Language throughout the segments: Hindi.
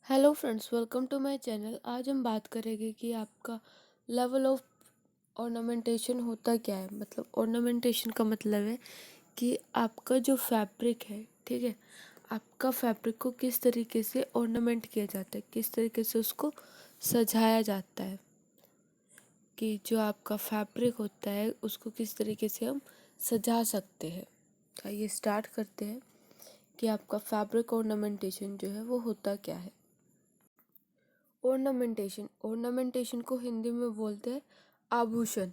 Hello friends, welcome to my channel. आज हम बात करेंगे कि आपका लेवल ऑफ ऑर्नामेंटेशन होता क्या है। मतलब ऑर्नामेंटेशन का मतलब है कि आपका जो फैब्रिक है, ठीक है, आपका फैब्रिक को किस तरीके से ऑर्नामेंट किया जाता है, किस तरीके से उसको सजाया जाता है, कि जो आपका फैब्रिक होता है उसको किस तरीके से हम सजा सकते हैं। आइए स्टार्ट करते हैं कि आपका फैब्रिक ऑर्नामेंटेशन जो है वो होता क्या है। ऑर्नामेंटेशन ऑर्नामेंटेशन को हिंदी में बोलते हैं आभूषण।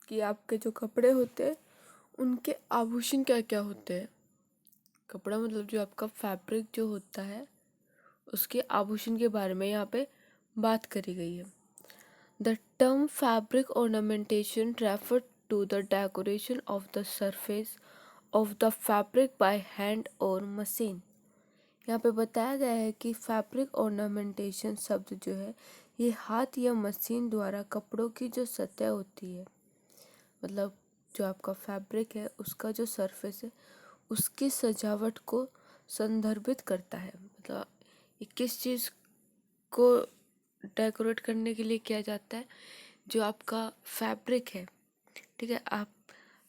कि आपके जो कपड़े होते हैं उनके आभूषण क्या क्या होते हैं। कपड़ा मतलब जो आपका फैब्रिक जो होता है उसके आभूषण के बारे में यहाँ पे बात करी गई है। The term fabric ornamentation refer to the decoration of the surface of the fabric by hand और मशीन। यहाँ पे बताया गया है कि फैब्रिक ऑर्नामेंटेशन शब्द जो है ये हाथ या मशीन द्वारा कपड़ों की जो सतह होती है, मतलब जो आपका फैब्रिक है उसका जो सरफेस है उसकी सजावट को संदर्भित करता है। मतलब ये किस चीज़ को डेकोरेट करने के लिए किया जाता है, जो आपका फैब्रिक है, ठीक है। आप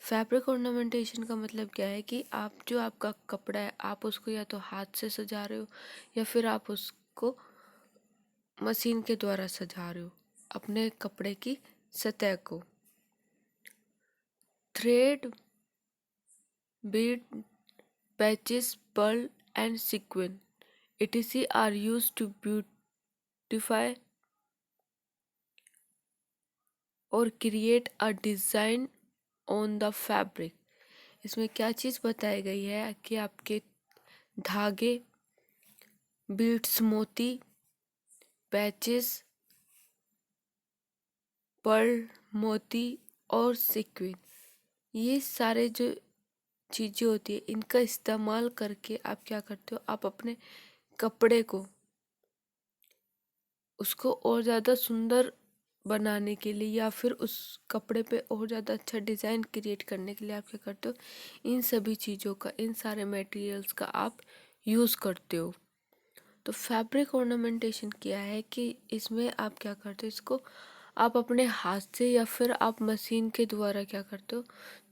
फैब्रिक ऑर्नामेंटेशन का मतलब क्या है कि आप जो आपका कपड़ा है आप उसको या तो हाथ से सजा रहे हो या फिर आप उसको मशीन के द्वारा सजा रहे हो अपने कपड़े की सतह को। Thread, Beed, patches, Perl and sequence etc are used to beautify और create a design on the fabric. इसमें क्या चीज़ बताई गई है कि आपके धागे, बीड्स मोती, पैचेस, पर्ल मोती और सीक्वेंस, ये सारे जो चीज़ें होती है इनका इस्तेमाल करके आप क्या करते हो, आप अपने कपड़े को उसको और ज़्यादा सुंदर बनाने के लिए या फिर उस कपड़े पे और ज़्यादा अच्छा डिज़ाइन क्रिएट करने के लिए आप क्या करते हो, इन सभी चीज़ों का, इन सारे मटेरियल्स का आप यूज़ करते हो। तो फैब्रिक ऑर्नामेंटेशन क्या है कि इसमें आप क्या करते हो, इसको आप अपने हाथ से या फिर आप मशीन के द्वारा क्या करते हो,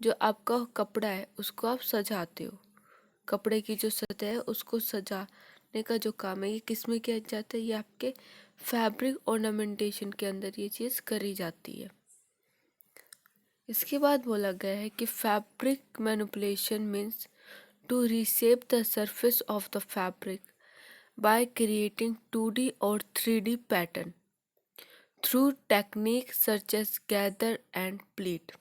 जो आपका कपड़ा है उसको आप सजाते हो। कपड़े की जो सतह है उसको सजाने का जो काम है ये किस में किया जाता है, ये आपके फैब्रिक ऑर्नामेंटेशन के अंदर ये चीज़ करी जाती है। इसके बाद बोला गया है कि fabric manipulation means to reshape the surface of the fabric by creating 2D और 3D pattern through technique such as gather and pleat.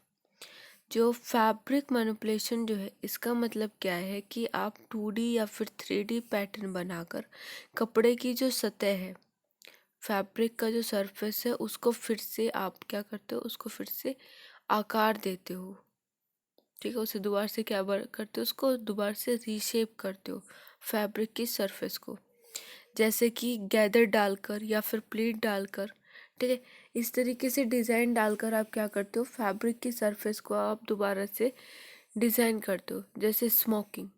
जो फैब्रिक मैनिपुलेशन जो है इसका मतलब क्या है कि आप 2D या फिर 3D पैटर्न बनाकर कपड़े की जो सतह है, फैब्रिक का जो सरफेस है उसको फिर से आप क्या करते हो, उसको फिर से आकार देते हो, ठीक है। उसे दोबारा से क्या करते हो, उसको दोबारा से रीशेप करते हो फैब्रिक की सरफेस को, जैसे कि गैदर डालकर या फिर प्लीट डालकर, ठीक है। इस तरीके से डिज़ाइन डालकर आप क्या करते हो, फैब्रिक की सरफेस को आप दोबारा से डिज़ाइन करते हो। जैसे स्मोकिंग,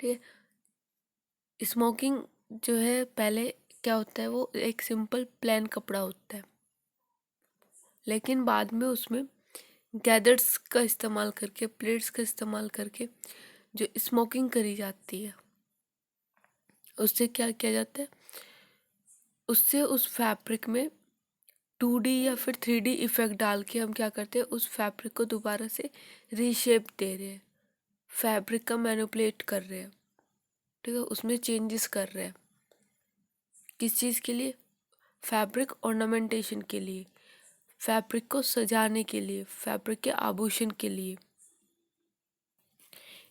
ठीक है। स्मोकिंग जो है पहले क्या होता है, वो एक सिंपल प्लेन कपड़ा होता है, लेकिन बाद में उसमें गैदर्स का इस्तेमाल करके, प्लेट्स का इस्तेमाल करके जो स्मोकिंग करी जाती है उससे क्या किया जाता है, उससे उस फैब्रिक में 2D या फिर 3D इफेक्ट डाल के हम क्या करते हैं, उस फैब्रिक को दोबारा से रीशेप दे रहे हैं, फैब्रिक का मैनिपुलेट कर रहे हैं, ठीक है, उसमें चेंजेस कर रहे हैं। किस चीज़ के लिए, फैब्रिक ऑर्नामेंटेशन के लिए, फैब्रिक को सजाने के लिए, फैब्रिक के आभूषण के लिए।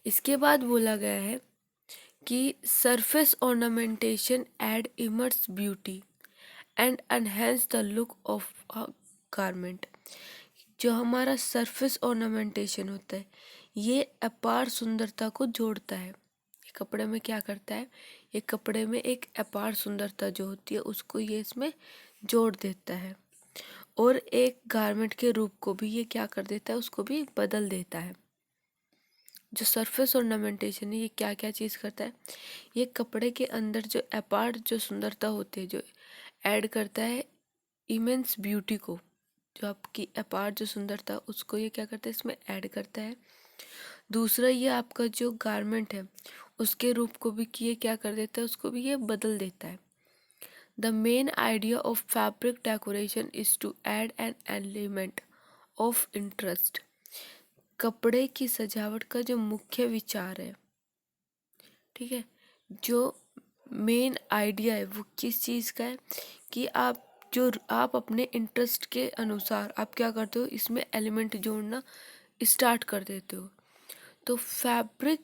इसके बाद बोला गया है कि surface ornamentation add immense beauty and enhance the look of a garment. जो हमारा सरफेस ऑर्नामेंटेशन होता है ये अपार सुंदरता को जोड़ता है। ये कपड़े में क्या करता है, ये कपड़े में एक अपार सुंदरता जो होती है उसको ये इसमें जोड़ देता है, और एक गारमेंट के रूप को भी ये क्या कर देता है, उसको भी बदल देता है। जो सरफेस ऑर्नामेंटेशन है ये क्या क्या चीज़ करता है, ये कपड़े के अंदर जो अपार्ट जो सुंदरता होती है जो ऐड करता है इमेंस ब्यूटी को, जो आपकी अपार्ट जो सुंदरता उसको ये क्या करता है इसमें ऐड करता है। दूसरा ये आपका जो गारमेंट है उसके रूप को भी ये क्या कर देता है, उसको भी ये बदल देता है। The main idea of fabric decoration is to add an element of interest. कपड़े की सजावट का जो मुख्य विचार है, ठीक है, जो मेन आइडिया है वो किस चीज़ का है कि आप अपने इंटरेस्ट के अनुसार आप क्या करते हो, इसमें एलिमेंट जोड़ना स्टार्ट कर देते हो। तो फैब्रिक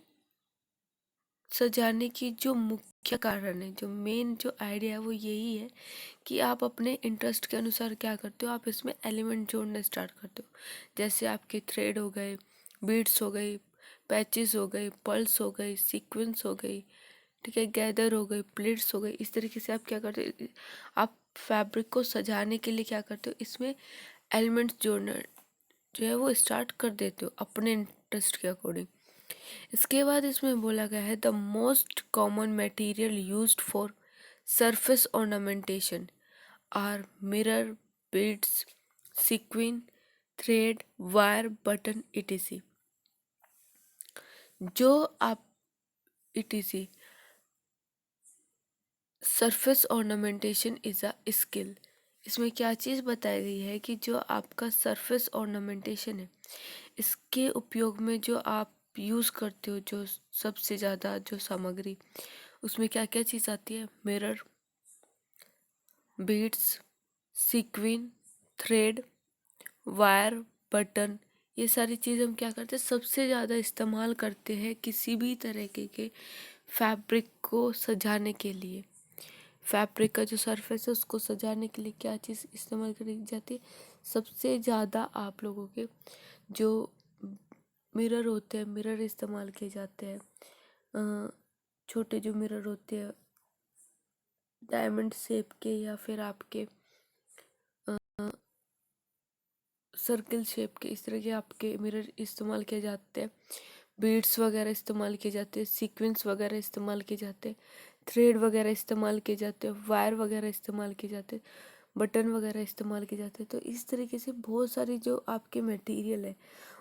सजाने की जो मुख्य कारण है, जो मेन जो आइडिया है वो यही है कि आप अपने इंटरेस्ट के अनुसार क्या करते हो, आप इसमें एलिमेंट जोड़ना स्टार्ट करते हो। जैसे आपके थ्रेड हो गए, बीड्स हो गई, पैचेस हो गए, पर्ल्स हो गई, सीक्वेंस हो गई, ठीक है, गैदर हो गई, प्लेट्स हो गई। इस तरीके से आप क्या करते हो, आप फैब्रिक को सजाने के लिए क्या करते हो, इसमें एलिमेंट्स जोड़ना जो है वो स्टार्ट कर देते हो अपने इंटरेस्ट के अकॉर्डिंग। इसके बाद इसमें बोला गया है the most common material used for surface ornamentation are mirror, beads, sequence, thread, wire, button etc। जो आप etc surface ornamentation is a skill. इसमें क्या चीज़ बताई गई है कि जो आपका सरफेस ऑर्नामेंटेशन है इसके उपयोग में जो आप यूज़ करते हो, जो सबसे ज़्यादा जो सामग्री उसमें क्या क्या चीज़ आती है, mirror, beads, sequence, thread, wire, button, ये सारी चीज़ हम क्या करते हैं सबसे ज़्यादा इस्तेमाल करते हैं किसी भी तरीके के फैब्रिक को सजाने के लिए। फैब्रिक का जो सरफेस है उसको सजाने के लिए क्या चीज़ इस्तेमाल करी जाती है, सबसे ज़्यादा आप लोगों के जो मिरर होते हैं, मिरर इस्तेमाल किए जाते हैं। छोटे जो मिरर होते हैं डायमंड शेप के या फिर आपके सर्किल शेप के, इस तरह के आपके मिरर इस्तेमाल किए जाते हैं। बीड्स वगैरह इस्तेमाल किए जाते हैं, सीक्वेंस वगैरह इस्तेमाल किए जाते हैं, थ्रेड वगैरह इस्तेमाल किए जाते हैं, वायर वगैरह इस्तेमाल किए जाते हैं, बटन वगैरह इस्तेमाल किए जाते हैं। तो इस तरीके से बहुत सारी जो आपके मटेरियल है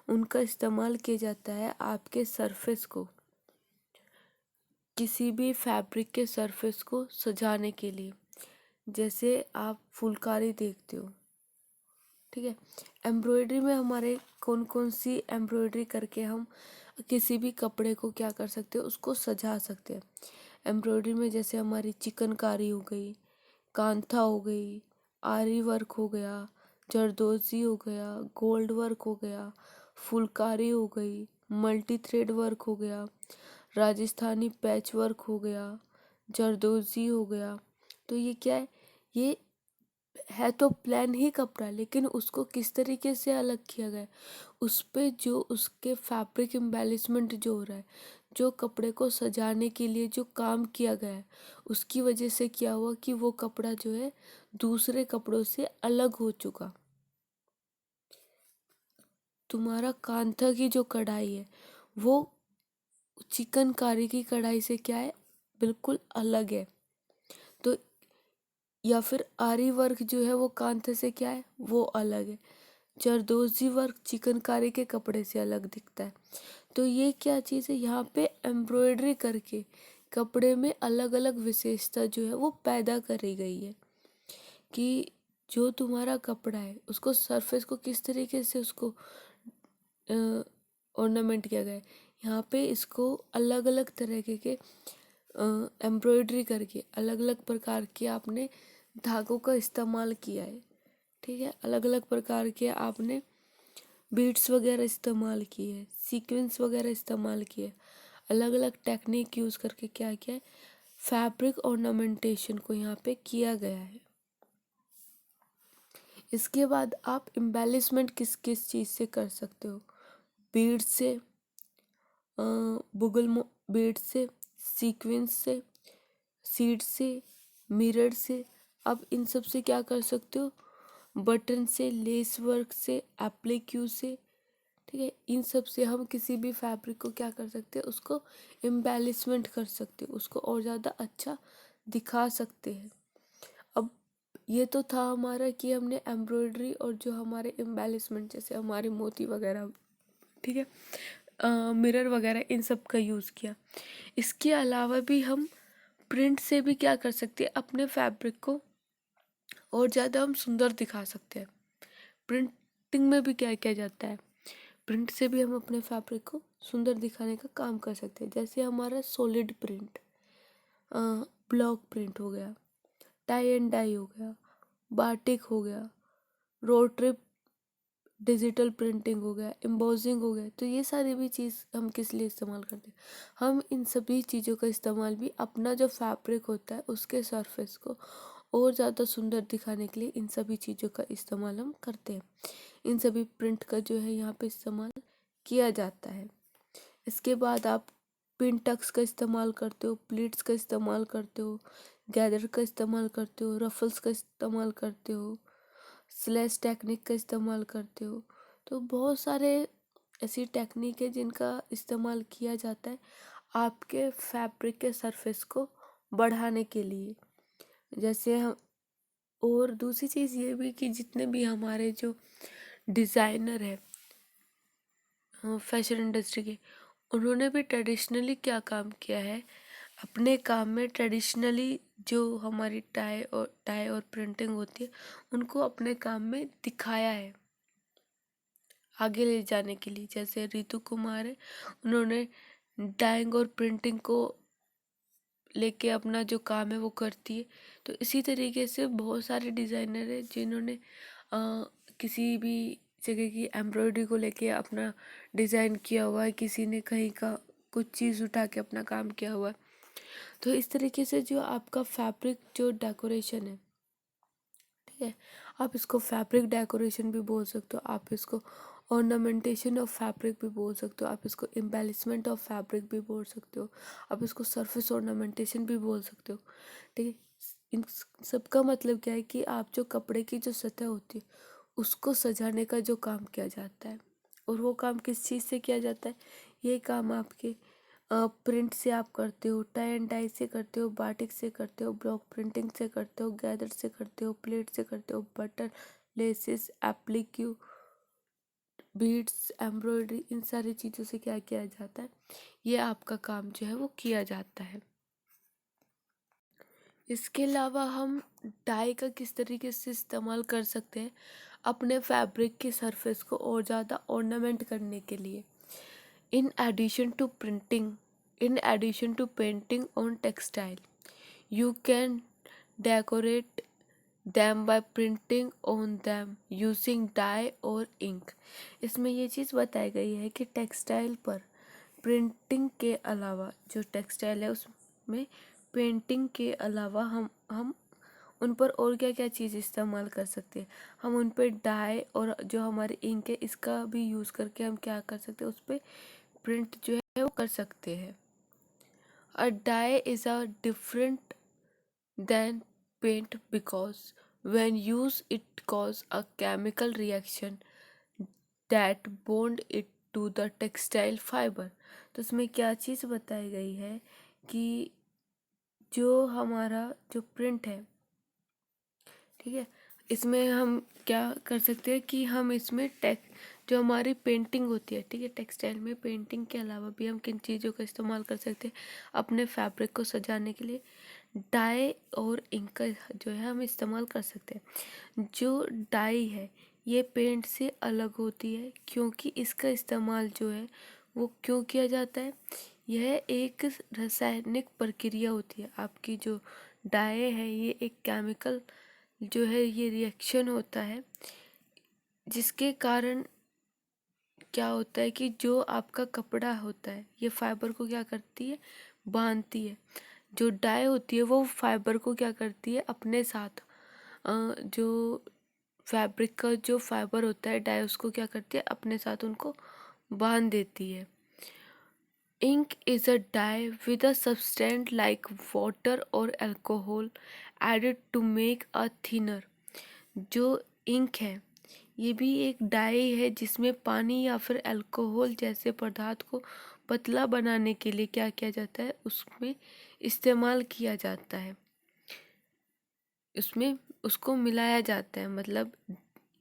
उनका इस्तेमाल किया जाता है आपके सरफेस को, किसी भी फैब्रिक के सरफेस को सजाने के लिए। जैसे आप फुलकारी देखते हो, ठीक है, एम्ब्रॉयडरी में हमारे कौन कौन सी एम्ब्रॉयडरी करके हम किसी भी कपड़े को क्या कर सकते हैं, उसको सजा सकते हैं। एम्ब्रॉयडरी में जैसे हमारी चिकनकारी हो गई, कांथा हो गई, आरी वर्क हो गया, जरदोजी हो गया, गोल्ड वर्क हो गया, फुलकारी हो गई, मल्टी थ्रेड वर्क हो गया, राजस्थानी पैच वर्क हो गया, जरदोजी हो गया। तो ये क्या है तो प्लेन ही कपड़ा, लेकिन उसको किस तरीके से अलग किया गया है, उस पे जो उसके फैब्रिक एम्बेलिशमेंट जो हो रहा है, जो कपड़े को सजाने के लिए जो काम किया गया है, उसकी वजह से क्या हुआ कि वो कपड़ा जो है दूसरे कपड़ों से अलग हो चुका। तुम्हारा कांथा की जो कढ़ाई है वो चिकनकारी की कढ़ाई से क्या है, बिल्कुल अलग है। तो या फिर आरी वर्क जो है वो कांथे से क्या है, वो अलग है। जरदोजी वर्क चिकनकारी के कपड़े से अलग दिखता है। तो ये क्या चीज़ है, यहाँ पे एम्ब्रॉयडरी करके कपड़े में अलग अलग विशेषता जो है वो पैदा करी गई है कि जो तुम्हारा कपड़ा है उसको सरफेस को किस तरीके से उसको ऑर्नामेंट किया गया है। यहाँ पे इसको अलग अलग तरीके के एम्ब्रॉयडरी करके अलग अलग प्रकार के आपने धागों का इस्तेमाल किया है, ठीक है, अलग अलग प्रकार के आपने बीड्स वगैरह इस्तेमाल किए हैं, सीक्वेंस वगैरह इस्तेमाल किए, अलग अलग टेक्निक यूज़ करके क्या किया है, फैब्रिक ऑर्नामेंटेशन को यहाँ पे किया गया है। इसके बाद आप एम्बेलिशमेंट किस किस चीज़ से कर सकते हो, बीड से, बुगल बीड से, सीक्वेंस से, सीड से, मिरर से। अब इन सब से क्या कर सकते हो, बटन से, लेस वर्क से, एप्लीक्यू से, ठीक है। इन सब से हम किसी भी फैब्रिक को क्या कर सकते हैं, उसको एम्बेलिशमेंट कर सकते हैं, उसको और ज़्यादा अच्छा दिखा सकते हैं। अब ये तो था हमारा कि हमने एम्ब्रॉयडरी और जो हमारे एम्बेलिशमेंट जैसे हमारे मोती वगैरह, ठीक है, मिरर वगैरह, इन सब का यूज़ किया। इसके अलावा भी हम प्रिंट से भी क्या कर सकते हैं, अपने फैब्रिक को और ज़्यादा हम सुंदर दिखा सकते हैं। प्रिंटिंग में भी क्या किया जाता है, प्रिंट से भी हम अपने फैब्रिक को सुंदर दिखाने का काम कर सकते हैं। जैसे हमारा सॉलिड प्रिंट, ब्लॉक प्रिंट हो गया, टाई एंड डाई हो गया, बाटिक हो गया, रोड ट्रिप डिजिटल प्रिंटिंग हो गया, एम्बोसिंग हो गया। तो ये सारी भी चीज़ हम किस लिए इस्तेमाल करते हैं, हम इन सभी चीज़ों का इस्तेमाल भी अपना जो फैब्रिक होता है उसके सरफेस को और ज़्यादा सुंदर दिखाने के लिए इन सभी चीज़ों का इस्तेमाल हम करते हैं। इन सभी प्रिंट का जो है यहाँ पे इस्तेमाल किया जाता है। इसके बाद आप पिन टक्स का इस्तेमाल करते हो, प्लीट्स का इस्तेमाल करते हो, गैदर का इस्तेमाल करते हो, रफल्स का इस्तेमाल करते हो, स्लैश टेक्निक का इस्तेमाल करते हो। तो बहुत सारे ऐसी टेक्निक है जिनका इस्तेमाल किया जाता है आपके फैब्रिक के सरफेस को बढ़ाने के लिए। जैसे हम, और दूसरी चीज़ ये भी कि जितने भी हमारे जो डिज़ाइनर है फैशन इंडस्ट्री के, उन्होंने भी ट्रेडिशनली क्या काम किया है, अपने काम में ट्रेडिशनली जो हमारी टाई और प्रिंटिंग होती है उनको अपने काम में दिखाया है आगे ले जाने के लिए। जैसे रितु कुमार है, उन्होंने डाइंग और प्रिंटिंग को लेके अपना जो काम है वो करती है। तो इसी तरीके से बहुत सारे डिज़ाइनर है जिन्होंने किसी भी जगह की एम्ब्रॉयडरी को लेके अपना डिज़ाइन किया हुआ है, किसी ने कहीं का कुछ चीज़ उठा के अपना काम किया हुआ है। तो इस तरीके से जो आपका फैब्रिक जो डेकोरेशन है, ठीक है, आप इसको फैब्रिक डेकोरेशन भी बोल सकते हो, आप इसको ऑर्नामेंटेशन ऑफ फैब्रिक भी बोल सकते हो, आप इसको एम्बेलिशमेंट ऑफ फैब्रिक भी बोल सकते हो, आप इसको सरफेस ऑर्नामेंटेशन भी बोल सकते हो। ठीक है, इन सब का मतलब क्या है कि आप जो कपड़े की जो सतह होती है उसको सजाने का जो काम किया जाता है, और वो काम किस चीज़ से किया जाता है, ये काम आपके प्रिंट से आप करते हो, टाई एंड डाई से करते हो, बाटिक से करते हो, ब्लॉक प्रिंटिंग से करते हो, गैदर से करते हो, प्लेट से करते हो, बटन, लेसेस, एप्लीक्यू, बीड्स, एम्ब्रॉयडरी, इन सारी चीज़ों से क्या किया जाता है, ये आपका काम जो है वो किया जाता है। इसके अलावा हम डाई का किस तरीके से इस्तेमाल कर सकते हैं अपने फैब्रिक के सरफेस को और ज़्यादा ऑर्नामेंट करने के लिए। In addition to printing, in addition to painting on textile, you can decorate them by printing on them using dye और ink। इसमें ये चीज़ बताई गई है कि टेक्सटाइल पर प्रिंटिंग के अलावा, जो टेक्सटाइल है उसमें पेंटिंग के अलावा हम उन पर और क्या क्या चीज़ इस्तेमाल कर सकते हैं, हम उन पर डाई और जो हमारी इंक है इसका भी यूज़ करके हम क्या कर सकते हैं, उस पर प्रिंट जो है वो कर सकते हैं। A dye is a different than paint because when used it cause a chemical reaction that bond it to the textile fiber। तो इसमें क्या चीज़ बताई गई है कि जो हमारा जो प्रिंट है, ठीक है, इसमें हम क्या कर सकते हैं कि हम इसमें जो हमारी पेंटिंग होती है, ठीक है, टेक्सटाइल में पेंटिंग के अलावा भी हम किन चीज़ों का इस्तेमाल कर सकते हैं अपने फैब्रिक को सजाने के लिए, डाई और इंक का जो है हम इस्तेमाल कर सकते हैं। जो डाई है ये पेंट से अलग होती है क्योंकि इसका इस्तेमाल जो है वो क्यों किया जाता है, यह एक रासायनिक प्रक्रिया होती है। आपकी जो डाई है ये एक केमिकल जो है ये रिएक्शन होता है जिसके कारण क्या होता है कि जो आपका कपड़ा होता है ये फाइबर को क्या करती है, बांधती है। जो डाई होती है वो फाइबर को क्या करती है, अपने साथ जो फैब्रिक का जो फाइबर होता है डाई उसको क्या करती है, अपने साथ उनको बांध देती है। Ink is a dye with a substance like water or alcohol added to make a thinner। जो इंक है ये भी एक डाई है जिसमें पानी या फिर अल्कोहल जैसे पदार्थ को पतला बनाने के लिए क्या किया जाता है, उसमें इस्तेमाल किया जाता है, उसमें उसको मिलाया जाता है। मतलब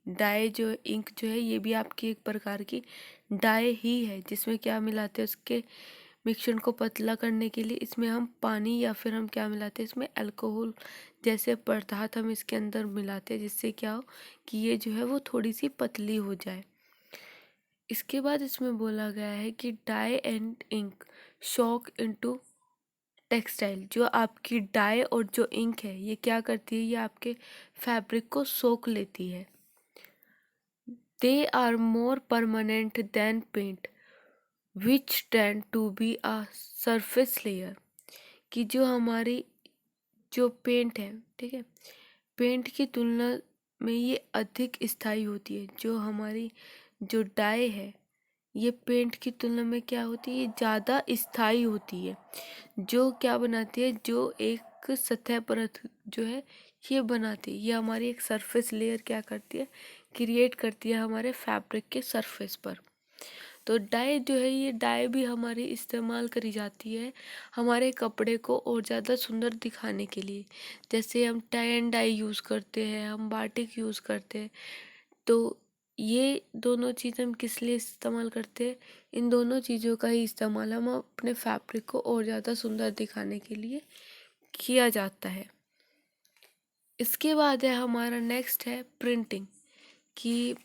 डाई जो इंक जो है ये भी आपकी एक प्रकार की डाई ही है, जिसमें क्या मिलाते हैं, उसके मिश्रण को पतला करने के लिए इसमें हम पानी या फिर हम क्या मिलाते हैं, इसमें अल्कोहल जैसे पदार्थ हम इसके अंदर मिलाते हैं, जिससे क्या हो कि ये जो है वो थोड़ी सी पतली हो जाए। इसके बाद इसमें बोला गया है कि dye and ink soak into textile. जो आपकी डाई और जो इंक है ये क्या करती है, ये आपके फैब्रिक को सोख लेती है। They are more permanent than paint which tend to be a surface layer. कि जो हमारी जो पेंट है, ठीक है, पेंट की तुलना में ये अधिक स्थायी होती है। जो हमारी जो डाई है ये पेंट की तुलना में क्या होती है, ये ज़्यादा स्थायी होती है। जो क्या बनाती है, जो एक सतह परत जो है ये बनाती है, ये हमारी एक सरफेस लेयर क्या करती है, क्रिएट करती है हमारे फैब्रिक के सरफेस पर। तो डाई जो है ये डाई भी हमारी इस्तेमाल करी जाती है हमारे कपड़े को और ज़्यादा सुंदर दिखाने के लिए। जैसे हम टाई एंड डाई यूज़ करते हैं, हम बाटिक यूज़ करते हैं। तो ये दोनों चीज़ हम किस लिए इस्तेमाल करते हैं, इन दोनों चीज़ों का ही इस्तेमाल हम अपने फैब्रिक को और ज़्यादा सुंदर दिखाने के लिए किया जाता है। इसके बाद है हमारा नेक्स्ट है प्रिंटिंग। कि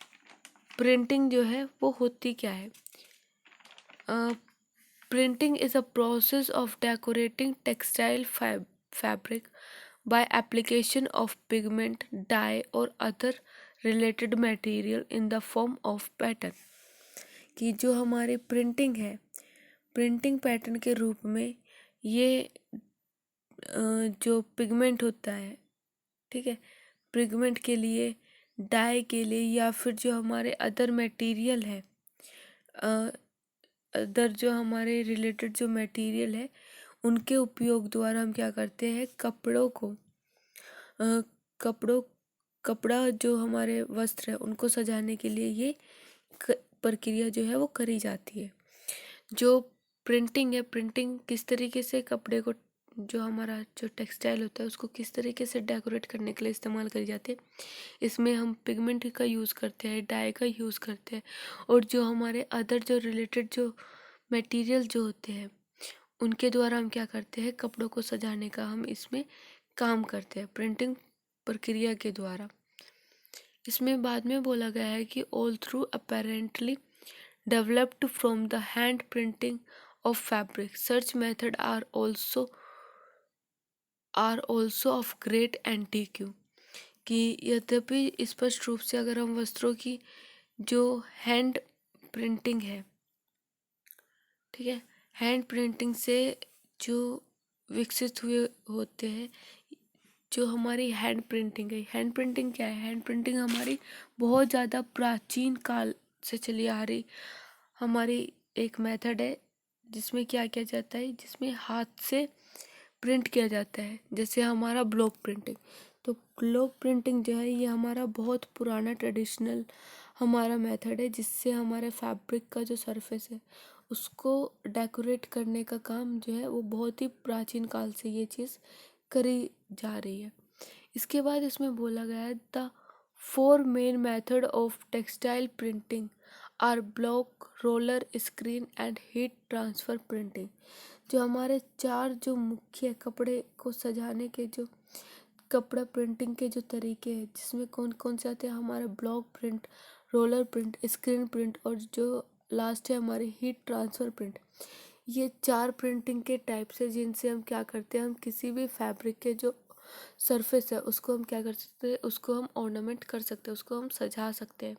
प्रिंटिंग जो है वो होती क्या है। Printing is a process of decorating textile fabric by application of pigment, dye or other related material in the form of pattern। कि जो हमारी प्रिंटिंग है, प्रिंटिंग पैटर्न के रूप में ये जो पिगमेंट होता है, ठीक है, पिगमेंट के लिए, डाई के लिए या फिर जो हमारे अदर मटेरियल है, अदर जो हमारे रिलेटेड जो मटेरियल है उनके उपयोग द्वारा हम क्या करते हैं, कपड़ों को कपड़ों कपड़ा जो हमारे वस्त्र है उनको सजाने के लिए ये प्रक्रिया जो है वो करी जाती है। जो प्रिंटिंग है, प्रिंटिंग किस तरीके से कपड़े को, जो हमारा जो टेक्सटाइल होता है उसको किस तरीके से डेकोरेट करने के लिए इस्तेमाल करी जाती है। इसमें हम पिगमेंट का यूज़ करते हैं, डाई का यूज़ करते हैं, और जो हमारे अदर जो रिलेटेड जो मटेरियल जो होते हैं उनके द्वारा हम क्या करते हैं, कपड़ों को सजाने का हम इसमें काम करते हैं प्रिंटिंग प्रक्रिया के द्वारा। इसमें बाद में बोला गया है कि although apparently developed from the hand printing of fabric such methods are also of great antique. कि यद्यपि स्पष्ट रूप से अगर हम वस्त्रों की जो हैंड प्रिंटिंग है, ठीक है, हैंड प्रिंटिंग से जो विकसित हुए होते हैं, जो हमारी हैंड प्रिंटिंग है, हैंड प्रिंटिंग क्या है, हैंड प्रिंटिंग हमारी बहुत ज़्यादा प्राचीन काल से चली आ रही हमारी एक मेथड है, जिसमें क्या किया जाता है, जिसमें हाथ से प्रिंट किया जाता है। जैसे हमारा ब्लॉक प्रिंटिंग, तो ब्लॉक प्रिंटिंग जो है ये हमारा बहुत पुराना ट्रेडिशनल हमारा मेथड है, जिससे हमारे फैब्रिक का जो सरफेस है उसको डेकोरेट करने का काम जो है वो बहुत ही प्राचीन काल से ये चीज़ करी जा रही है। इसके बाद इसमें बोला गया है the 4 main method of textile printing R block, roller, screen and heat transfer printing. जो हमारे 4 जो मुख्य कपड़े को सजाने के जो कपड़ा प्रिंटिंग के जो तरीके हैं, जिसमें कौन कौन से आते हैं, हमारे block print, roller print, screen print और जो लास्ट है हमारी हीट ट्रांसफ़र प्रिंट। ये 4 प्रिंटिंग के टाइप्स है जिनसे हम क्या करते हैं, हम किसी भी फैब्रिक के जो सरफेस है उसको हम क्या कर सकते हैं, उसको हम ऑर्नामेंट कर सकते हैं, उसको हम सजा सकते हैं।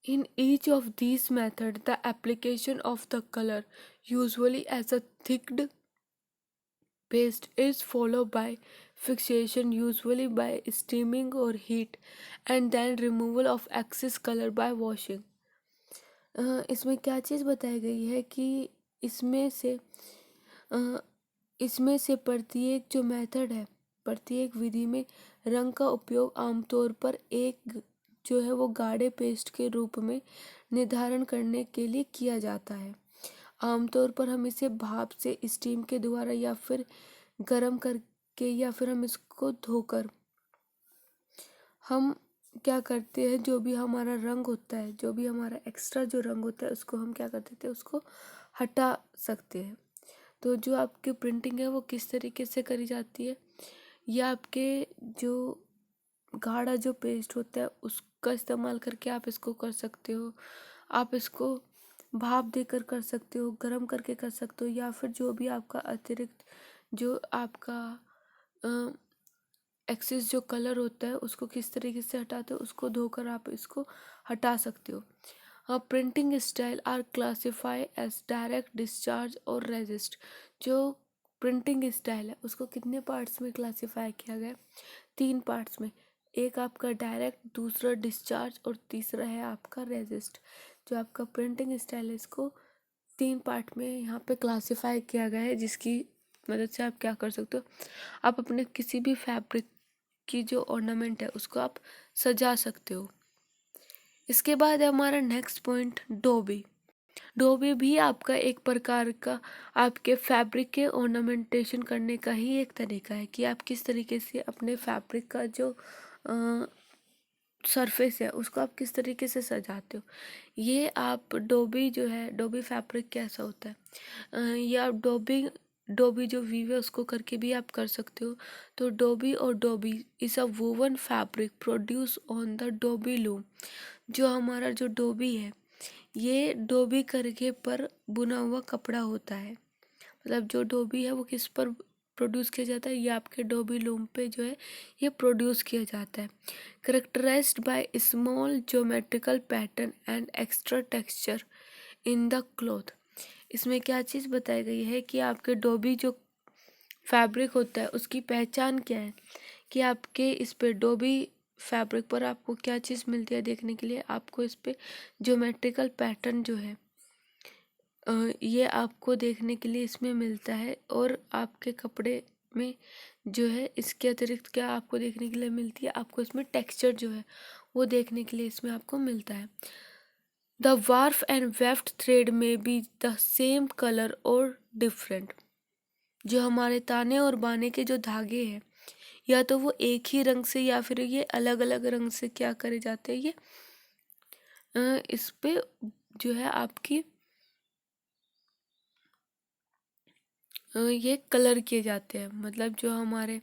In each of these methods, the application of the color, usually as a thicked paste, is followed by fixation, usually by steaming or heat, and then removal of excess color by washing। इसमें क्या चीज़ बताई गई है कि इसमें से अ, इसमें से प्रत्येक जो मेथड है, प्रत्येक विधि में रंग का उपयोग आमतौर पर एक जो है वो गाढ़े पेस्ट के रूप में निर्धारण करने के लिए किया जाता है। आमतौर पर हम इसे भाप से, स्टीम के द्वारा या फिर गर्म करके या फिर हम इसको धोकर हम क्या करते हैं, जो भी हमारा रंग होता है, जो भी हमारा एक्स्ट्रा जो रंग होता है उसको हम क्या कर देते हैं, उसको हटा सकते हैं। तो जो आपकी प्रिंटिंग है वो किस तरीके से करी जाती है, या आपके जो गाढ़ा जो पेस्ट होता है उसका इस्तेमाल करके आप इसको कर सकते हो। आप इसको भाप देकर कर सकते हो, गरम करके कर सकते हो, या फिर जो भी आपका अतिरिक्त जो आपका एक्सेस जो कलर होता है उसको किस तरीके से हटाते हो, उसको धोकर आप इसको हटा सकते हो। Printing style are classified as direct, discharge और रेजिस्ट। जो प्रिंटिंग स्टाइल है उसको कितने पार्ट्स में क्लासिफाई किया गया है? 3 पार्ट्स में। एक आपका डायरेक्ट, दूसरा डिस्चार्ज और तीसरा है आपका रेजिस्ट। जो आपका प्रिंटिंग स्टाइल है इसको 3 पार्ट में यहाँ पे क्लासिफाई किया गया है, जिसकी मदद से आप क्या कर सकते हो, आप अपने किसी भी फैब्रिक की जो ऑर्नामेंट है उसको आप सजा सकते हो। इसके बाद है हमारा नेक्स्ट पॉइंट, डोबी। डोबी भी आपका एक प्रकार का आपके फैब्रिक के ऑर्नामेंटेशन करने का ही एक तरीका है कि आप किस तरीके से अपने फैब्रिक का जो सरफेस है उसको आप किस तरीके से सजाते हो। ये आप डोबी जो है, डोबी फैब्रिक कैसा होता है, ये आप डोबी डोबी जो वीव है उसको करके भी आप कर सकते हो। तो डोबी और Dobby is a woven fabric produce on the Dobby loom. जो हमारा जो डोबी है ये डोबी करके पर बुना हुआ कपड़ा होता है। मतलब जो डोबी है वो किस पर प्रोड्यूस किया जाता है, ये आपके डोबी लूम पे जो है ये प्रोड्यूस किया जाता है। Characterised by small geometrical pattern and extra texture in the cloth. इसमें क्या चीज़ बताई गई है कि आपके डोबी जो फैब्रिक होता है उसकी पहचान क्या है, कि आपके इस पे डोबी फैब्रिक पर आपको क्या चीज़ मिलती है देखने के लिए, आपको इस पे ज्योमेट्रिकल पैटर्न जो है ये आपको देखने के लिए इसमें मिलता है। और आपके कपड़े में जो है इसके अतिरिक्त क्या आपको देखने के लिए मिलती है, आपको इसमें टेक्सचर जो है वो देखने के लिए इसमें आपको मिलता है। The warp and weft thread में बी द सेम कलर और डिफरेंट। जो हमारे ताने और बाने के जो धागे हैं या तो वो एक ही रंग से या फिर ये अलग अलग रंग से क्या करे जाते हैं, ये इस पे जो है आपकी ये कलर किए जाते हैं। मतलब जो हमारे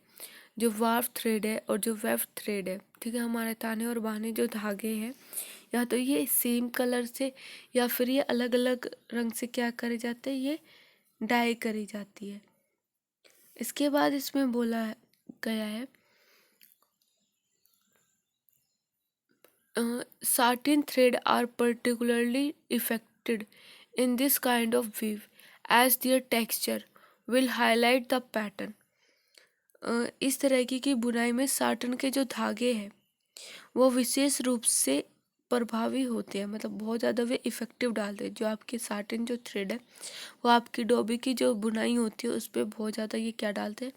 जो वार्फ थ्रेड है और जो वेफ्ट थ्रेड है, ठीक है, हमारे ताने और बाने जो धागे हैं या तो ये सेम कलर से या फिर ये अलग अलग रंग से क्या करे जाते हैं, ये डाई करी जाती है। इसके बाद इसमें बोला गया है satin thread are particularly affected in this kind of weave as their texture will highlight the pattern। इस तरह की बुनाई में साटन के जो धागे हैं वो विशेष रूप से प्रभावी होते हैं, मतलब बहुत ज़्यादा वे इफ़ेक्टिव डालते हैं। जो आपके साटिन जो थ्रेड है वो आपकी डोबी की जो बुनाई होती है उस पर बहुत ज़्यादा ये क्या डालते हैं,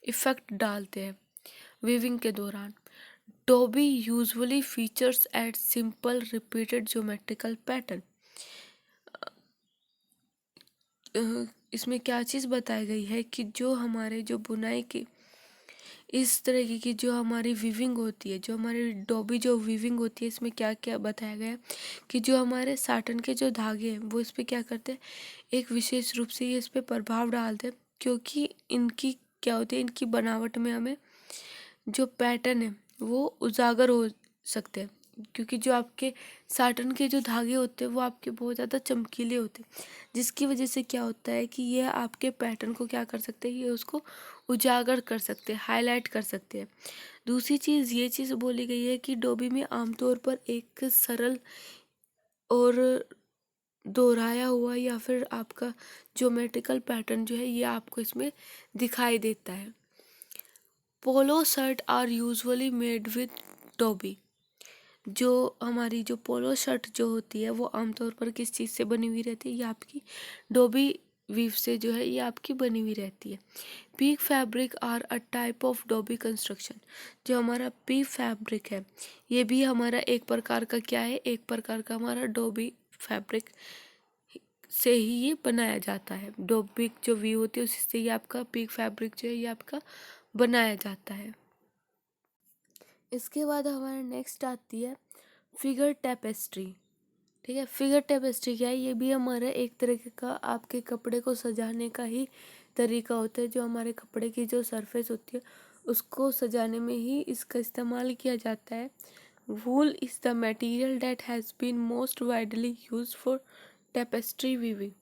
इफ़ेक्ट डालते हैं वीविंग के दौरान। Dobby usually features at simple repeated geometrical pattern. इसमें क्या चीज़ बताई गई है कि जो हमारे जो बुनाई की इस तरह की जो हमारी वीविंग होती है, जो हमारी डोबी जो वीविंग होती है, इसमें क्या क्या बताया गया है कि जो हमारे साटन के जो धागे हैं वो इस पर क्या करते हैं, एक विशेष रूप से ये इस पर प्रभाव डालते हैं। क्योंकि इनकी क्या होती है, इनकी बनावट में हमें जो पैटर्न है वो उजागर हो सकते हैं। क्योंकि जो आपके साटन के जो धागे होते हैं वो आपके बहुत ज़्यादा चमकीले होते हैं, जिसकी वजह से क्या होता है कि ये आपके पैटर्न को क्या कर सकते हैं, ये उसको उजागर कर सकते हैं, हाईलाइट कर सकते हैं। दूसरी चीज़ ये चीज़ बोली गई है कि डोबी में आमतौर पर एक सरल और दोहराया हुआ या फिर आपका ज्योमेट्रिकल पैटर्न जो है ये आपको इसमें दिखाई देता है। Polo shirt are usually made with dobby. जो हमारी जो पोलो शर्ट जो होती है वो आमतौर पर किस चीज़ से बनी हुई रहती है, ये आपकी डोबी वीव से जो है ये आपकी बनी हुई रहती है। Pique fabric are a type of dobby construction. जो हमारा पीक फैब्रिक है ये भी हमारा एक प्रकार का क्या है, एक प्रकार का हमारा डोबी फैब्रिक से ही ये बनाया जाता है। डोबी जो वीव होती है उसी से ये आपका पीक फैब्रिक जो है ये आपका बनाया जाता है। इसके बाद हमारा नेक्स्ट आती है फिगर टेपेस्ट्री। ठीक है, फिगर टेपेस्ट्री क्या है, ये भी हमारा एक तरीके का आपके कपड़े को सजाने का ही तरीका होता है। जो हमारे कपड़े की जो सरफेस होती है उसको सजाने में ही इसका इस्तेमाल किया जाता है। Wool is the material that has been most widely used for tapestry weaving,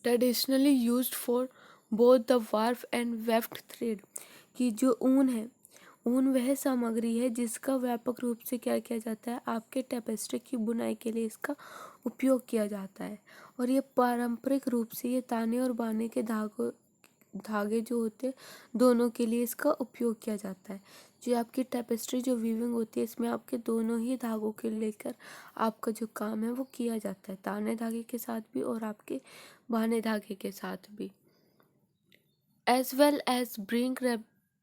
traditionally used for both the warp and weft thread. कि जो ऊन है, ऊन वह सामग्री है जिसका व्यापक रूप से क्या किया जाता है, आपके टेपेस्ट्री की बुनाई के लिए इसका उपयोग किया जाता है। और ये पारंपरिक रूप से ये ताने और बाने के धागे जो होते हैं दोनों के लिए इसका उपयोग किया जाता है। जो आपकी टेपेस्ट्री जो वीविंग होती है इसमें आपके दोनों ही धागों के लेकर आपका जो काम है वो किया जाता है, ताने धागे के साथ भी और आपके बाने धागे के साथ भी। as well as being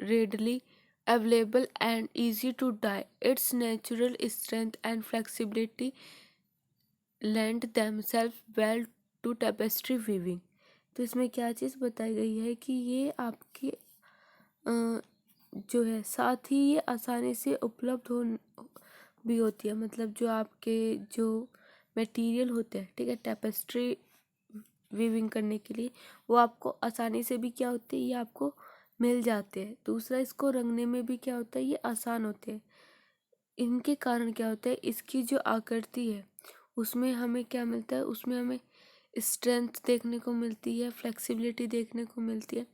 readily available and easy to dye. Its natural strength and flexibility lend themselves well to tapestry weaving. तो इसमें क्या चीज़ बताई गई है कि ये आपके जो है साथ ही ये आसानी से उपलब्ध हो भी होती है। मतलब जो आपके जो मटेरियल होते हैं, ठीक है, टेपेस्ट्री वीविंग करने के लिए वो आपको आसानी से भी क्या होते हैं, ये आपको मिल जाते हैं। दूसरा, इसको रंगने में भी क्या होता है, ये आसान होते हैं। इनके कारण क्या होता है, इसकी जो आकृति है उसमें हमें क्या मिलता है, उसमें हमें स्ट्रेंथ देखने को मिलती है, फ्लेक्सिबिलिटी देखने को मिलती है।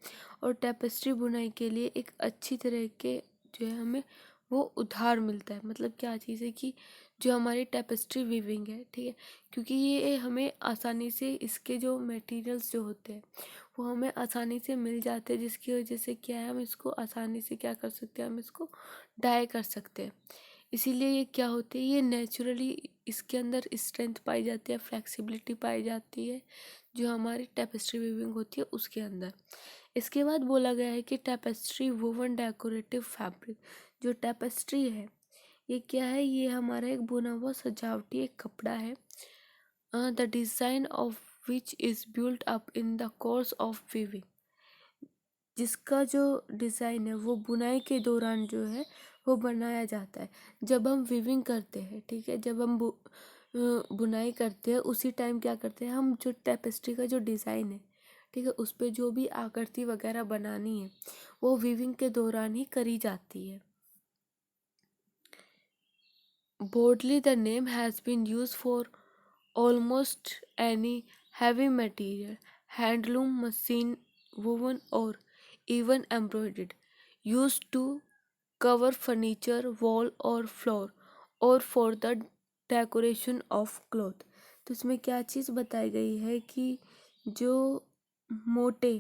और टेपेस्ट्री बुनाई के लिए एक अच्छी तरह के जो है हमें वो उधार मिलता है। मतलब क्या चीज़ है कि जो हमारी टेपेस्ट्री वीविंग है, ठीक है, क्योंकि ये हमें आसानी से इसके जो मटेरियल्स जो होते हैं वो हमें आसानी से मिल जाते हैं, जिसकी वजह से क्या है हम इसको आसानी से क्या कर सकते हैं, हम इसको डाई कर सकते हैं। इसीलिए ये क्या होती है, ये नेचुरली इसके अंदर स्ट्रेंथ पाई जाती है, फ्लेक्सिबिलिटी पाई जाती है जो हमारी टेपेस्ट्री वीविंग होती है उसके अंदर। इसके बाद बोला गया है कि टेपेस्ट्री वुवन डेकोरेटिव फैब्रिक। जो टेपेस्ट्री है ये क्या है, ये हमारा एक बुना हुआ सजावटी एक कपड़ा है, the design of which is built up in the course of weaving. जिसका जो डिज़ाइन है वो बुनाई के दौरान जो है वो बनाया जाता है। जब हम वीविंग करते हैं, ठीक है, जब हम बुनाई करते हैं उसी टाइम क्या करते हैं हम, जो टेपेस्ट्री का जो डिज़ाइन है, ठीक है, उस पर जो भी आकृति वगैरह बनानी है वो वीविंग के दौरान ही करी जाती है। Broadly, the name has been used for almost any heavy material, handloom, machine woven, or even embroidered, used to cover furniture, wall or floor, or for the decoration of cloth। तो इसमें क्या चीज़ बताई गई है कि जो मोटे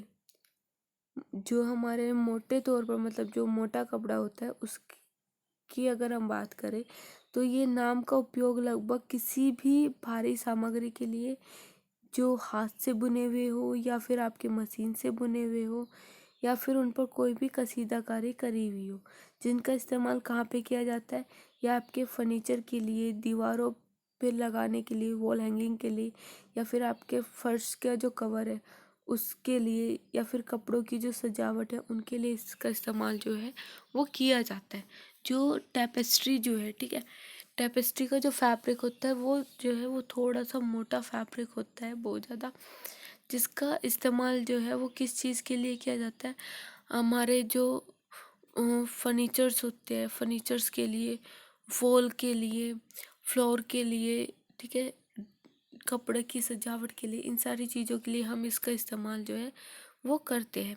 जो हमारे मोटे तौर पर, मतलब जो मोटा कपड़ा होता है उसकी अगर हम बात करें तो ये नाम का उपयोग लगभग किसी भी भारी सामग्री के लिए जो हाथ से बुने हुए हो या फिर आपके मशीन से बुने हुए हो या फिर उन पर कोई भी कसीदाकारी करी हुई हो, जिनका इस्तेमाल कहाँ पे किया जाता है, या आपके फर्नीचर के लिए, दीवारों पे लगाने के लिए, वॉल हैंगिंग के लिए, या फिर आपके फर्श का जो कवर है उसके लिए, या फिर कपड़ों की जो सजावट है उनके लिए इसका इस्तेमाल जो है वो किया जाता है। जो टेपेस्ट्री जो है, ठीक है, टेपेस्ट्री का जो फैब्रिक होता है वो जो है वो थोड़ा सा मोटा फैब्रिक होता है बहुत ज़्यादा, जिसका इस्तेमाल जो है वो किस चीज़ के लिए किया जाता है, हमारे जो फर्नीचर्स होते हैं, फर्नीचर्स के लिए, वॉल के लिए, फ्लोर के लिए, ठीक है, कपड़े की सजावट के लिए, इन सारी चीज़ों के लिए हम इसका इस्तेमाल जो है वो करते हैं।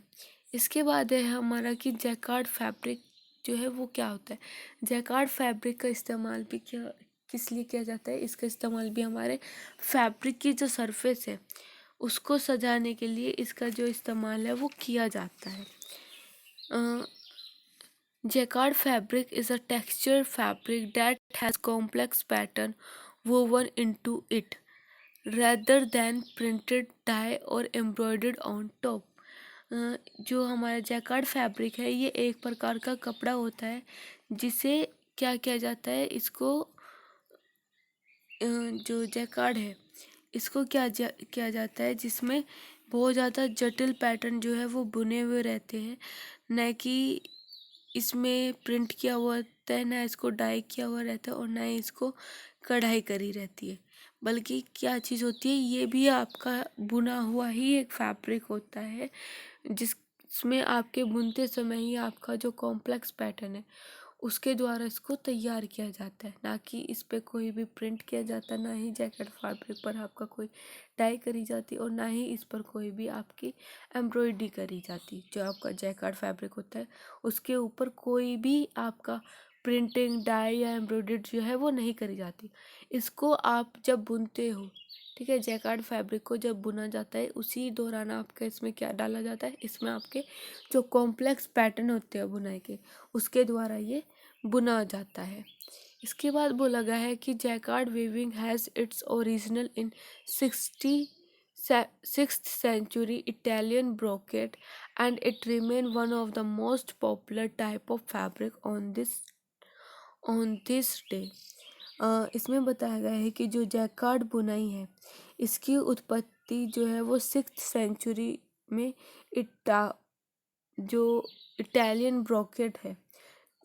इसके बाद है हमारा कि जैकार्ड फैब्रिक जो है वो क्या होता है। जैकार्ड फैब्रिक का इस्तेमाल भी क्या किस लिए किया जाता है, इसका इस्तेमाल भी हमारे फैब्रिक की जो सरफेस है उसको सजाने के लिए इसका जो इस्तेमाल है वो किया जाता है। Jacquard fabric is a texture fabric that has complex pattern woven into it, rather than printed dye और embroidered on top। जो हमारा जैकार्ड फैब्रिक है ये एक प्रकार का कपड़ा होता है जिसे क्या किया जाता है, इसको जो जैकार्ड है इसको किया जाता है जिसमें बहुत ज़्यादा जटिल पैटर्न जो है वो बुने हुए रहते हैं, न कि इसमें प्रिंट किया हुआ रहता है, ना इसको डाई किया हुआ रहता है और ना ही इसको कढ़ाई करी रहती है। बल्कि क्या चीज़ होती है, ये भी आपका बुना हुआ ही एक फैब्रिक होता है जिसमें आपके बुनते समय ही आपका जो कॉम्प्लेक्स पैटर्न है उसके द्वारा इसको तैयार किया जाता है, ना कि इस पे कोई भी प्रिंट किया जाता, ना ही जैकेट फैब्रिक पर आपका कोई डाई करी जाती और ना ही इस पर कोई भी आपकी एम्ब्रॉयडरी करी जाती। जो आपका जैकेट फैब्रिक होता है उसके ऊपर कोई भी आपका प्रिंटिंग डाई या एम्ब्रॉयडरी जो है वो नहीं करी जाती। इसको आप जब बुनते हो, ठीक है, जैकार्ड फैब्रिक को जब बुना जाता है उसी दौरान आपका इसमें क्या डाला जाता है, इसमें आपके जो कॉम्प्लेक्स पैटर्न होते हैं बुनाई के उसके द्वारा ये बुना जाता है। इसके बाद बोला गया है कि jacquard weaving has its original in 6th century Italian brocade and it remain one of the most popular type of fabric on this day। इसमें बताया गया है कि जो जैकार्ड बुनाई है इसकी उत्पत्ति जो है वो 6th सेंचुरी में जो इटालियन ब्रोकेट है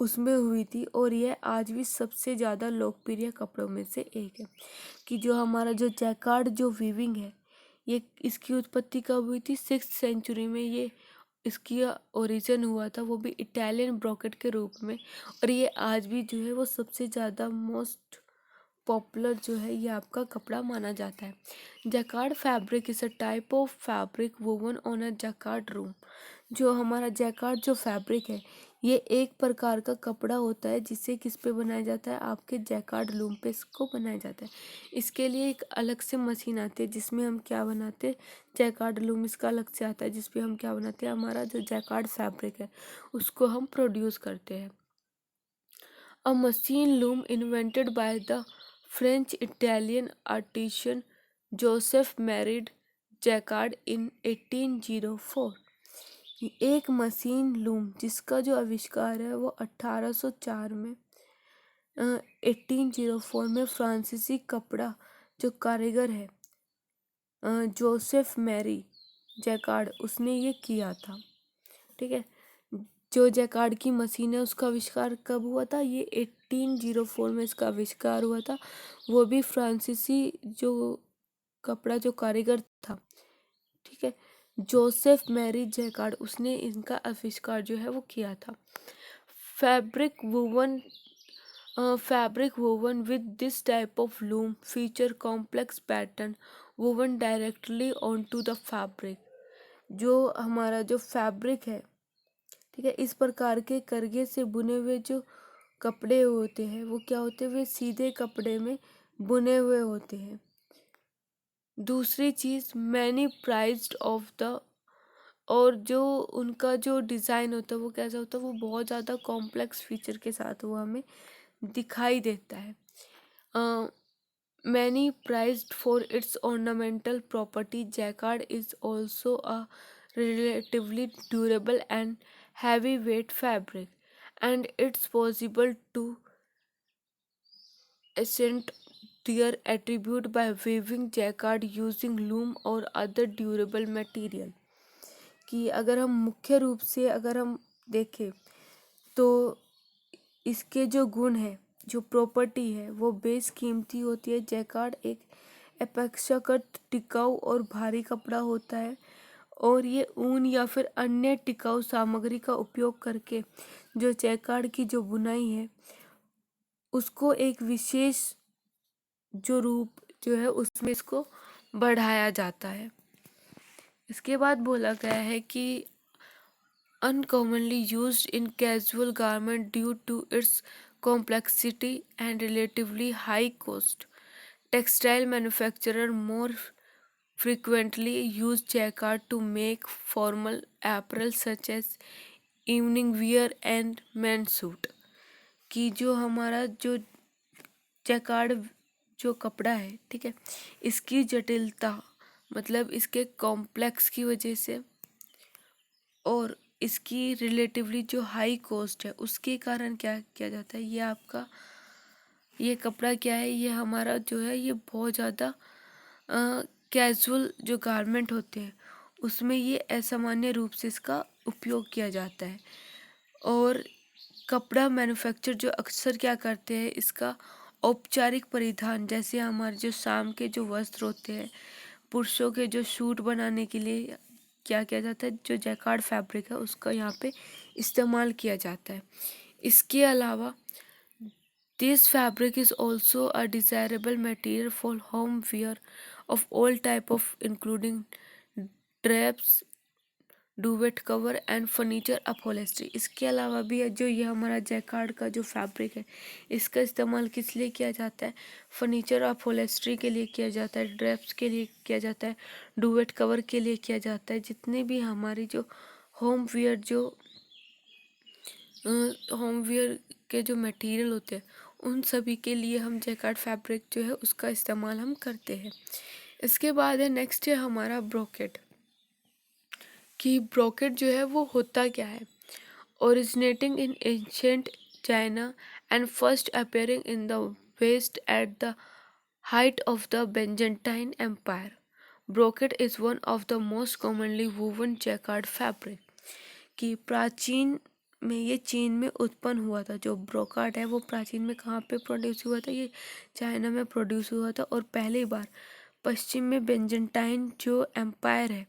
उसमें हुई थी और यह आज भी सबसे ज़्यादा लोकप्रिय कपड़ों में से एक है। कि जो हमारा जो जैकार्ड जो वीविंग है ये इसकी उत्पत्ति कब हुई थी, 6th सेंचुरी में ये इसकी ओरिजिन हुआ था, वो भी इटालियन ब्रोकेट के रूप में, और ये आज भी जो है वो सबसे ज़्यादा मोस्ट पॉपुलर जो है ये आपका कपड़ा माना जाता है। Jacquard fabric is a type of fabric woven on a jacquard loom. जो हमारा जैकार्ड जो फैब्रिक है ये एक प्रकार का कपड़ा होता है जिसे किस पे बनाया जाता है, आपके जैकार्ड लूम पे इसको बनाया जाता है। इसके लिए एक अलग से मशीन आती है जिसमें हम क्या बनाते हैं, जैकार्ड लूम इसका अलग से आता है जिसपे हम क्या बनाते हैं, हमारा जो जैकार्ड फैब्रिक है उसको हम प्रोड्यूस करते हैं। A machine loom invented by the French Italian artisan Joseph Marie Jacquard in 1804। एक मशीन लूम जिसका जो आविष्कार है वो 1804 में 1804 में फ्रांसीसी कपड़ा जो कारीगर है जोसेफ मैरी जैकार्ड उसने ये किया था। ठीक है, जो जैकार्ड की मशीन है उसका आविष्कार कब हुआ था, ये 1804 में इसका आविष्कार हुआ था। वो भी फ्रांसीसी जो कपड़ा जो कारीगर था, ठीक है, जोसेफ मैरी जैकार्ड, उसने इनका आविष्कार जो है वो किया था। Fabric woven with this type of loom feature complex pattern woven directly onto the fabric। जो हमारा जो फैब्रिक है, ठीक है, इस प्रकार के करगे से बुने हुए जो कपड़े होते हैं वो क्या होते हैं, वे सीधे कपड़े में बुने हुए होते हैं। दूसरी चीज़ मैनी प्राइज्ड ऑफ द, और जो उनका जो डिज़ाइन होता है वो कैसा होता है, वो बहुत ज़्यादा कॉम्प्लेक्स फीचर के साथ वो हमें दिखाई देता है। Many prized for its ornamental property, jacquard is also a relatively durable and heavyweight fabric and it's possible to accent their attribute by weaving jacquard using loom or other durable material। कि अगर हम मुख्य रूप से अगर हम देखें तो इसके जो गुण है, जो प्रॉपर्टी है वो बेस कीमती होती है। जैकार्ड एक अपेक्षाकृत टिकाऊ और भारी कपड़ा होता है और ये ऊन या फिर अन्य टिकाऊ सामग्री का उपयोग करके जो जैकार्ड की जो बुनाई है उसको एक विशेष जो रूप जो है उसमें इसको बढ़ाया जाता है। इसके बाद बोला गया है कि uncommonly used in casual garment due to its complexity and relatively high cost, textile manufacturer more frequently use jacquard to make formal apparel such as evening wear and men's suit। कि जो हमारा जो जैकार्ड जो कपड़ा है, ठीक है, इसकी जटिलता मतलब इसके कॉम्प्लेक्स की वजह से और इसकी रिलेटिवली जो हाई कॉस्ट है उसके कारण क्या किया जाता है, ये कपड़ा क्या है, ये हमारा जो है ये बहुत ज़्यादा कैजुअल जो गारमेंट होते हैं उसमें ये असामान्य रूप से इसका उपयोग किया जाता है। और कपड़ा मैन्युफैक्चर जो अक्सर क्या करते हैं, इसका औपचारिक परिधान जैसे हमारे जो शाम के जो वस्त्र होते हैं, पुरुषों के जो सूट बनाने के लिए क्या किया जाता है, जो जैकार्ड फैब्रिक है उसका यहाँ पे इस्तेमाल किया जाता है। इसके अलावा this fabric is also a desirable material for home wear of all type of including drapes, duvet cover and furniture upholstery। इसके अलावा भी है जो ये हमारा जैकार्ड का जो फैब्रिक है इसका इस्तेमाल किस लिए किया जाता है, फर्नीचर अपहोल्स्ट्री के लिए किया जाता है, ड्रेप्स के लिए किया जाता है, डुवेट कवर के लिए किया जाता है। जितने भी हमारी जो होम वेयर के जो मटेरियल होते हैं उन सभी के लिए हम जैकार्ड फैब्रिक जो है उसका इस्तेमाल हम करते हैं। इसके बाद है नेक्स्ट है हमारा ब्रोकेट, कि ब्रोकेट जो है वो होता क्या है। Originating in ancient China and first appearing in the west at the height of the Byzantine Empire, brocade is one of the most commonly woven jacquard fabric। कि प्राचीन में ये चीन में उत्पन्न हुआ था। जो ब्रोकाट है वो प्राचीन में कहाँ पे प्रोड्यूस हुआ था, ये चाइना में प्रोड्यूस हुआ था और पहली बार पश्चिम में बेंजेंटाइन जो एम्पायर है,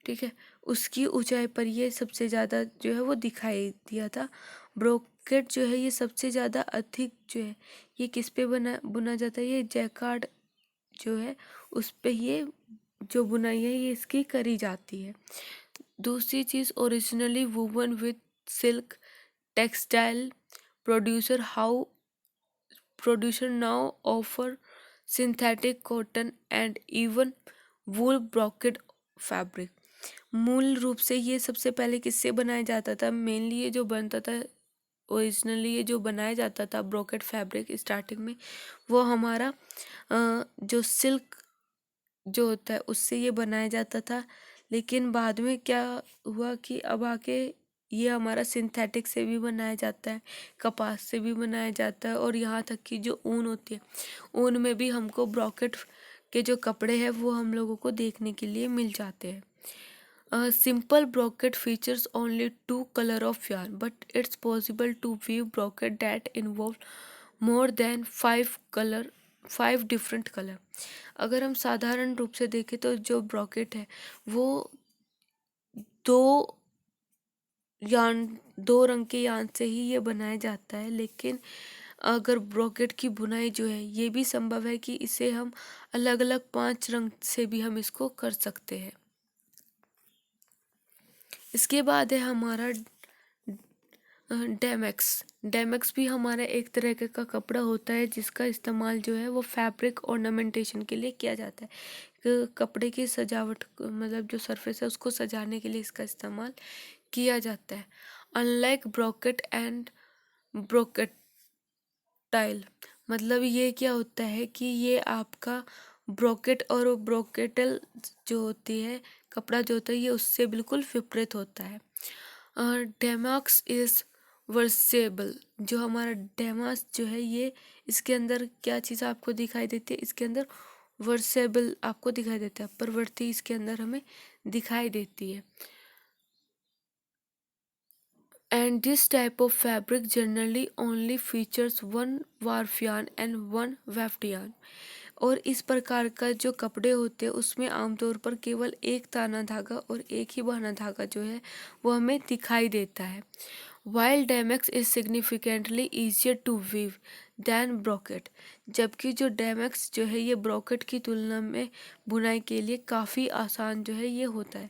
ठीक है, उसकी ऊंचाई पर ये सबसे ज़्यादा जो है वो दिखाई दिया था। ब्रोकेट जो है ये सबसे ज़्यादा अधिक जो है ये किस पे बुना जाता है, ये जैकार्ड जो है उस पे ये जो बुनाई है ये इसकी करी जाती है। दूसरी चीज़, originally woven with silk textile producer now offer synthetic cotton and even wool brocade fabric. मूल रूप से ये सबसे पहले किससे बनाया जाता था, मेनली ये जो बनता था ओरिजिनली ये जो बनाया जाता था ब्रोकेट फैब्रिक स्टार्टिंग में वो हमारा जो सिल्क जो होता है उससे ये बनाया जाता था। लेकिन बाद में क्या हुआ कि अब आके ये हमारा सिंथेटिक से भी बनाया जाता है, कपास से भी बनाया जाता है और यहाँ तक कि जो ऊन होती है ऊन में भी हमको ब्रोकेट के जो कपड़े हैं वो हम लोगों को देखने के लिए मिल जाते हैं। Simple brocade features only two color of yarn, but it's possible to weave brocade that involve more than five different color। अगर हम साधारण रूप से देखें तो जो ब्रॉकेट है वो दो दो रंग के यार्न से ही ये बनाया जाता है। लेकिन अगर ब्रॉकेट की बुनाई जो है ये भी संभव है कि इसे हम अलग अलग 5 रंग से भी हम इसको कर सकते हैं। इसके बाद है हमारा डेमेक्स भी हमारा एक तरह का कपड़ा होता है जिसका इस्तेमाल जो है वो फैब्रिक ऑर्नामेंटेशन के लिए किया जाता है। कपड़े की सजावट मतलब जो सरफेस है उसको सजाने के लिए इसका इस्तेमाल किया जाता है। अनलाइक ब्रोकेट एंड ब्रोकेटाइल, मतलब ये क्या होता है कि ये आपका ब्रोकेट और ब्रोकेटल जो होती है कपड़ा जो होता है ये उससे बिल्कुल विपरीत होता है। डेमाक्स इज वर्सेबल, जो हमारा डेमास जो है ये इसके अंदर क्या चीज़ आपको दिखाई देती है, इसके अंदर वर्सेबल आपको दिखाई देता है, प्रवृत्ति इसके अंदर हमें दिखाई देती है। And this type of fabric generally only features one warp yarn and one weft yarn। और इस प्रकार का जो कपड़े होते हैं उसमें आमतौर पर केवल एक ताना धागा और एक ही बहाना धागा जो है वो हमें दिखाई देता है। While Demex is significantly easier to weave than brocade, जबकि जो डेमेक्स जो है ये ब्रोकेट की तुलना में बुनाई के लिए काफ़ी आसान जो है ये होता है।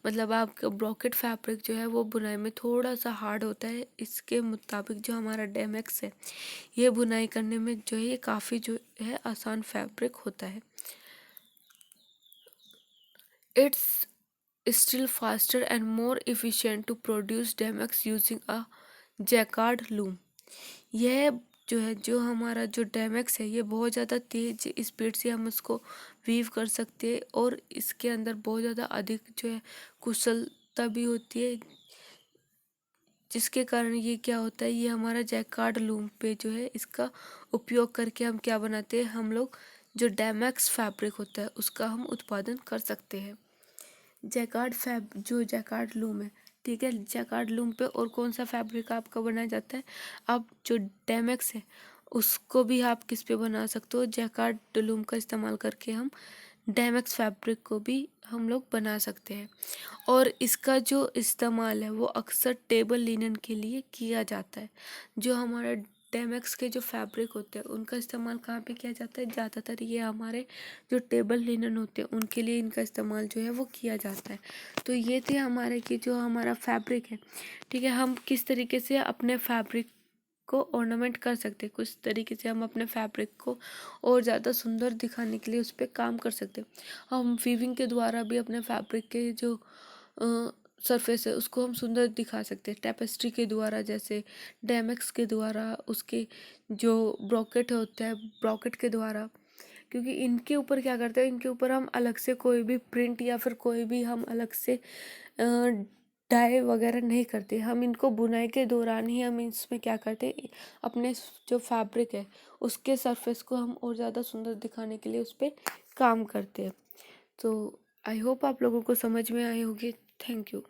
मतलब आपका ब्रोकेट फैब्रिक जो है वो बुनाई में थोड़ा सा हार्ड होता है, इसके मुताबिक जो हमारा डेमेक्स है ये बुनाई करने में जो है ये काफ़ी जो है आसान फैब्रिक होता है। It's still faster and more efficient to produce Demex using a jacquard loom। यह जो हमारा जो डेमेक्स है ये बहुत ज़्यादा तेज स्पीड से हम उसको वीव कर सकते हैं, और इसके अंदर बहुत ज़्यादा अधिक जो है कुशलता भी होती है, जिसके कारण ये क्या होता है, ये हमारा जैकार्ड लूम पे जो है इसका उपयोग करके हम क्या बनाते हैं, हम लोग जो डेमेक्स फैब्रिक होता है उसका हम उत्पादन कर सकते हैं। जो जैकार्ड लूम है, ठीक है, जैकार्ड लूम पे और कौन सा फैब्रिक आपका बनाया जाता है, अब जो डेमेक्स है उसको भी आप किस पे बना सकते हो, जैकार्ड लूम का इस्तेमाल करके हम डेमेक्स फैब्रिक को भी हम लोग बना सकते हैं। और इसका जो इस्तेमाल है वो अक्सर टेबल लिनन के लिए किया जाता है। जो हमारा डेमेक्स के जो फैब्रिक होते हैं उनका इस्तेमाल कहाँ पे किया जाता है, ज़्यादातर ये हमारे जो टेबल लिनन होते हैं उनके लिए इनका इस्तेमाल जो है वो किया जाता है। तो ये थे हमारे कि जो हमारा फैब्रिक है, ठीक है, हम किस तरीके से अपने फैब्रिक को ऑर्नामेंट कर सकते हैं, कुछ तरीके से हम अपने फैब्रिक को और ज़्यादा सुंदर दिखाने के लिए उस पर काम कर सकते हैं। हम वीविंग के द्वारा भी अपने फैब्रिक के जो सरफेस है उसको हम सुंदर दिखा सकते हैं, टेपेस्ट्री के द्वारा, जैसे डेमेक्स के द्वारा, उसके जो ब्रॉकेट होता है ब्रॉकेट के द्वारा, क्योंकि इनके ऊपर क्या करते हैं, इनके ऊपर हम अलग से कोई भी प्रिंट या फिर कोई भी हम अलग से डाई वगैरह नहीं करते। हम इनको बुनाई के दौरान ही हम इसमें क्या करते हैं, अपने जो फैब्रिक है उसके सरफेस को हम और ज़्यादा सुंदर दिखाने के लिए उस पर काम करते हैं। तो आई होप आप लोगों को समझ में आई होगी। Thank you.